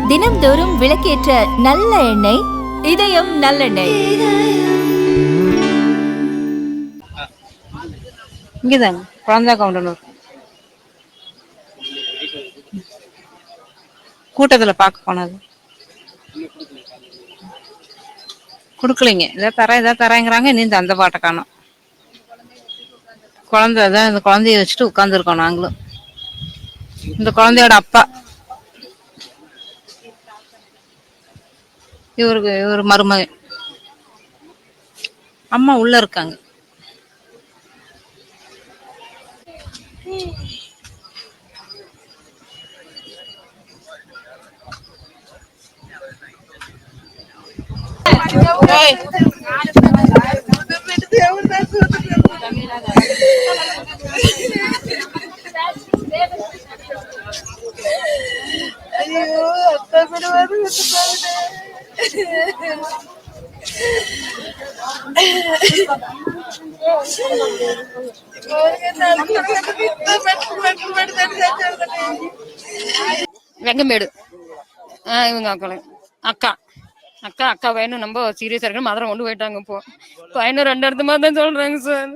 தினம்தோறும் விளக்கேற்ற நல்ல எண்ணெய் இதயம் நல்லெண்ணெய். இங்கதாங்க குழந்தை கவுண்டனூர் கூட்டத்துல பார்க்க போனது. குடுக்கலைங்க. ஏதாவது தரேங்கிறாங்க. இன்னும் அந்த பாட்டை காணோம். குழந்தை தான், இந்த குழந்தைய வச்சுட்டு உட்காந்துருக்கோம் நாங்களும். இந்த குழந்தையோட அப்பா இவரு மருமகன். அம்மா உள்ள இருக்காங்க. வெங்கமேடு. இவங்க அக்கா அக்கா அக்கா பையனும் ரொம்ப சீரியஸா இருக்கு. மதுரை கொண்டு போயிட்டாங்க. இப்போ பையனும் 2 இடத்துமா தான் சொல்றாங்க சார்.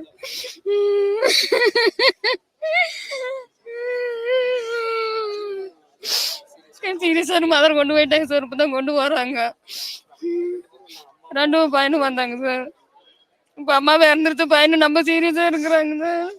சீரியஸா மதுரை கொண்டு போயிட்டாங்க சார். இப்பதான் கொண்டு போறாங்க. 2 பையனும் வந்தாங்க சார். இப்ப அம்மாவே இறந்துருச்சு. பையனும் நம்ம சீரியஸா இருக்கிறாங்க சார்.